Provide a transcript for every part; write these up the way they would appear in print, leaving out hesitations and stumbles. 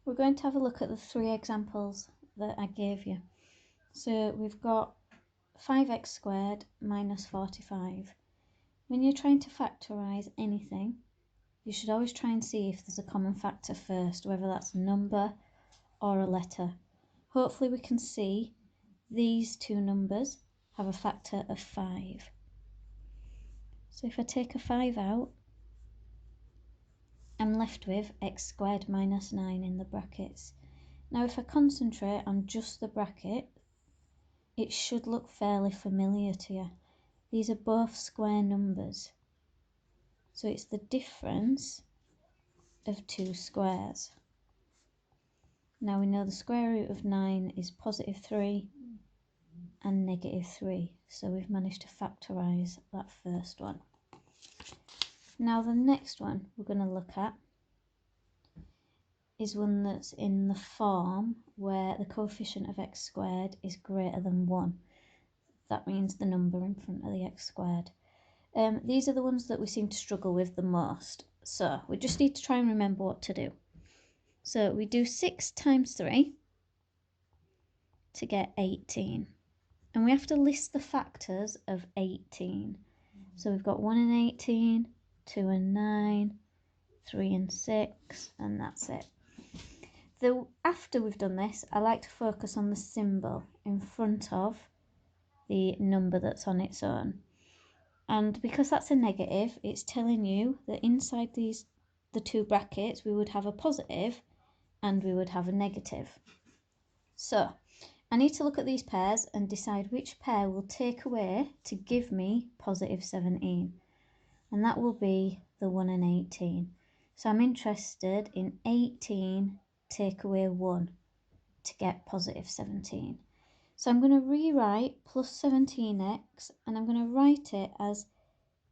we're going to have a look at the three examples that I gave you. So we've got 5x squared minus 45. When you're trying to factorise anything, you should always try and see if there's a common factor first, whether that's a number or a letter. Hopefully we can see these two numbers have a factor of 5. So if I take a 5 out, I'm left with x squared minus 9 in the brackets. Now if I concentrate on just the bracket, it should look fairly familiar to you. These are both square numbers. So it's the difference of two squares. Now we know the square root of 9 is positive 3 and negative 3. So we've managed to factorise that first one. Now the next one we're going to look at is one that's in the form where the coefficient of x squared is greater than 1. That means the number in front of the x squared. These are the ones that we seem to struggle with the most. So we just need to try and remember what to do. So we do 6 times 3 to get 18. And we have to list the factors of 18. So we've got 1 and 18, 2 and 9, 3 and 6, and that's it. After we've done this, I like to focus on the symbol in front of the number that's on its own. And because that's a negative, it's telling you that inside the two brackets, we would have a positive and we would have a negative. So I need to look at these pairs and decide which pair will take away to give me positive 17. And that will be the 1 and 18. So I'm interested in 18 take away 1 to get positive 17. So I'm going to rewrite plus 17x and I'm going to write it as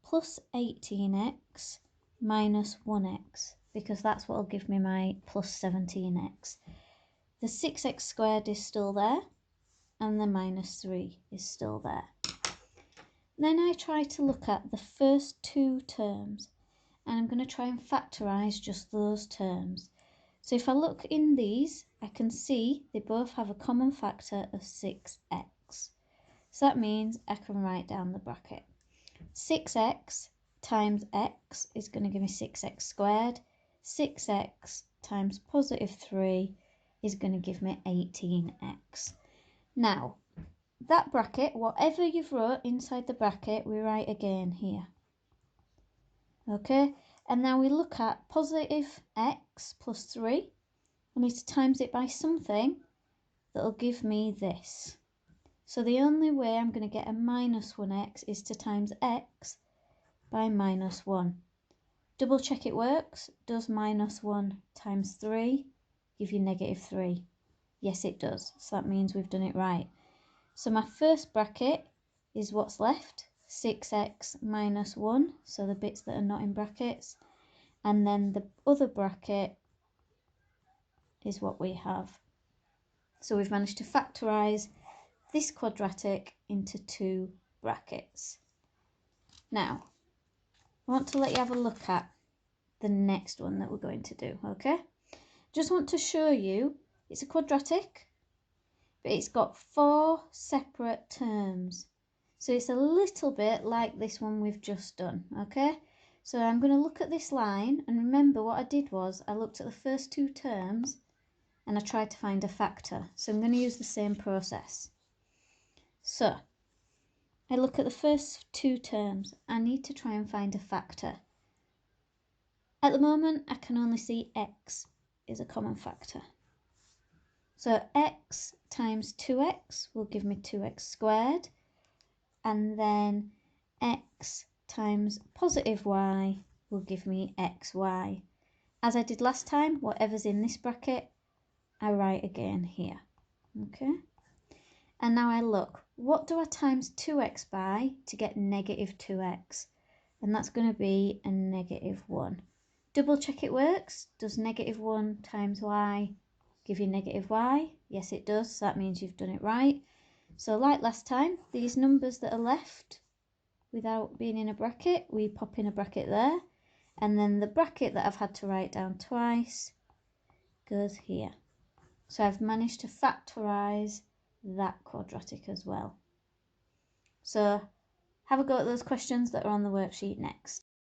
plus 18x minus 1x because that's what will give me my plus 17x. The 6x squared is still there and the minus 3 is still there. Then I try to look at the first two terms and I'm going to try and factorise just those terms. So if I look in these, I can see they both have a common factor of 6x. So that means I can write down the bracket. 6x times x is going to give me 6x squared. 6x times positive 3 is going to give me 18x. Now, that bracket, whatever you've wrote inside the bracket, we write again here. Okay, and now we look at positive x plus 3. I need to times it by something that will give me this. So the only way I'm going to get a minus 1x is to times x by minus 1. Double check it works. Does minus 1 times 3 give you negative 3? Yes, it does. So that means we've done it right. So my first bracket is what's left, 6x minus 1, so the bits that are not in brackets. And then the other bracket is what we have. So we've managed to factorise this quadratic into two brackets. Now, I want to let you have a look at the next one that we're going to do, okay? Just want to show you, it's a quadratic, but it's got 4 separate terms. So it's a little bit like this one we've just done, okay? So I'm going to look at this line, and remember what I did was I looked at the first two terms and I tried to find a factor. So I'm going to use the same process. So I look at the first two terms. I need to try and find a factor. At the moment, I can only see x is a common factor. So x times 2x will give me 2x squared. And then x times positive y will give me xy. As I did last time, whatever's in this bracket, I write again here. Okay? And now I look, what do I times 2x by to get negative 2x? And that's going to be a negative 1. Double check it works. Does negative 1 times y give you negative y? Yes, it does. So that means you've done it right. So like last time, these numbers that are left without being in a bracket, we pop in a bracket there. And then the bracket that I've had to write down twice goes here. So I've managed to factorise that quadratic as well. So have a go at those questions that are on the worksheet next.